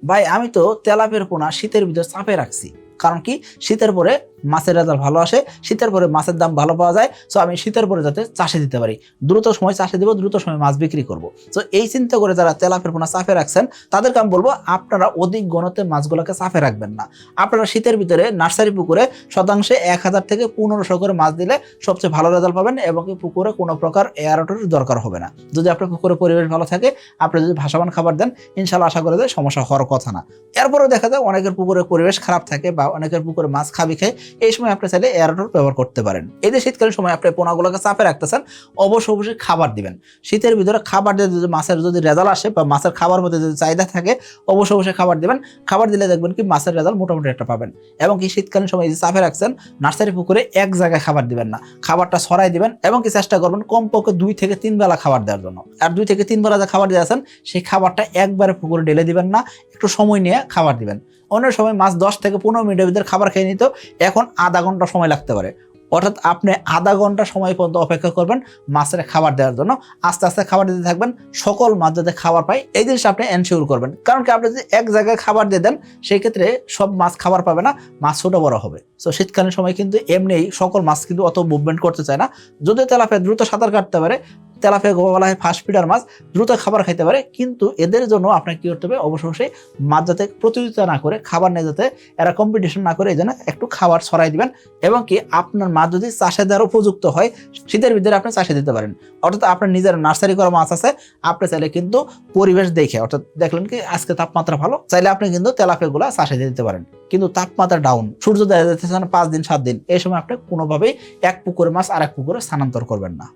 ভাই আমি তো তেলাপিয়ার পোনা শীতের ভিতর চাপে রাখছি। কারণ কি, শীতের পরে মাছের রেজাল্ট ভালো আসে, শীতের পরে মাছের দাম ভালো পাওয়া যায়। সো আমি শীতের পরে যাতে চাষে দিতে পারি, দ্রুত সময় চাষে দিব, দ্রুত সময় মাছ বিক্রি করব। সো এই চিন্তা করে যারা তেলাপিয়ার পোনা চাপে রাখছেন তাদেরকে আমি বলবো আপনারা অধিক ঘনত্বে মাছগুলোকে চাপে রাখবেন না। আপনারা শীতের ভিতরে নার্সারি পুকুরে শতাংশে 1000 থেকে 1500 করে মাছ দিলে সবচেয়ে ভালো রেজাল্ট পাবেন এবং এই পুকুরে কোনো প্রকার এয়ারটের দরকার হবে না। যদি আপনার পুকুরে পরিবেশ ভালো থাকে, আপনি যদি ভাসমান খাবার দেন, ইনশাল্লাহ আশা করা যায় সমস্যা হওয়ার কথা না। এরপরেও দেখা যায় অনেকের পুকুরে পরিবেশ খারাপ থাকে বা অনেকের পুকুরে মাছ খাবি খায়, এই সময় আপনি চাইলে এয়ারটেল ব্যবহার করতে পারেন। এই যে শীতকালীন সময় আপনি পোনাগুলোকে চাপে রাখতেছেন, অবশ্যই খাবার দিবেন। শীতের ভিতরে খাবার দিয়ে যদি মাছের যদি রেজাল্ট আসে বা মাছের খাবার মধ্যে যদি চাহিদা থাকে, অবশ্যই খাবার দিবেন। খাবার দিলে দেখবেন কি মাছের রেজাল্ট মোটামুটি একটা পাবেন। এবং কি শীতকালীন সময় যে চাপে রাখছেন, নার্সারি পুকুরে এক জায়গায় খাবার দিবেন না, খাবারটা ছড়াই দিবেন এবং কি চেষ্টা করবেন কমপক্ষে 2 থেকে 3 বেলা খাবার দেওয়ার জন্য। আর 2 থেকে 3 বেলা যে খাবার দিয়ে আছেন, সেই খাবারটা একবারে পুকুরে ঢেলে দিবেন না, একটু সময় নিয়ে খাবার দিবেন। অন্য সময় মাছ 10 থেকে 15 মিনিটের ভিতরে খাবার খেয়ে নিত, এখন আধা ঘন্টা সময় লাগতে পারে। অর্থাৎ আপনি আধা ঘন্টা সময় পর্যন্ত অপেক্ষা করবেন মাছের খাবার দেওয়ার জন্য। আস্তে আস্তে খাবার দিতে থাকবেন, সকল মাছ যাতে খাবার পায় এই জিনিসটা আপনি এনশিওর করবেন। কারণ কি, আপনি যদি এক জায়গায় খাবার দিয়ে দেন, সেই ক্ষেত্রে সব মাছ খাবার পাবে না, মাছ ছোট বড় হবে। তো শীতকালীন সময় কিন্তু এমনিই সকল মাছ কিন্তু অত মুভমেন্ট করতে চায় না। যদিও তেলাপিয়া দ্রুত সাঁতার কাটতে পারে, তেলাপিয়া বলা হয় ফাস্ট ফিডার মাছ, দ্রুত খাবার খাইতে পারে, কিন্তু এদের জন্য আপনাকে কি করতে হবে, অবশ্যই মাছ যাতে প্রতিযোগিতা না করে, খাবার নিয়ে যাতে এরা কম্পিটিশন না করে, এই জন্য একটু খাবার ছড়াই দিবেন। এবং কি আপনার মাছ যদি চাষে দেওয়ার উপযুক্ত হয়, শীতের ভিতরে আপনি চাষে দিতে পারেন। অর্থাৎ আপনার নিজের নার্সারি করা মাছ আছে, আপনি চাইলে কিন্তু পরিবেশ দেখে, অর্থাৎ দেখলেন কি আজকে তাপমাত্রা ভালো, চাইলে আপনি কিন্তু তেলাপিয়া গুলা চাষে দিতে পারেন। কিন্তু তাপমাত্রা ডাউন, সূর্য দেখা যাচ্ছে 5 দিন 7 দিন, এই সময় আপনি কোনোভাবেই এক পুকুরের মাছ আর এক পুকুরে স্থানান্তর করবেন না।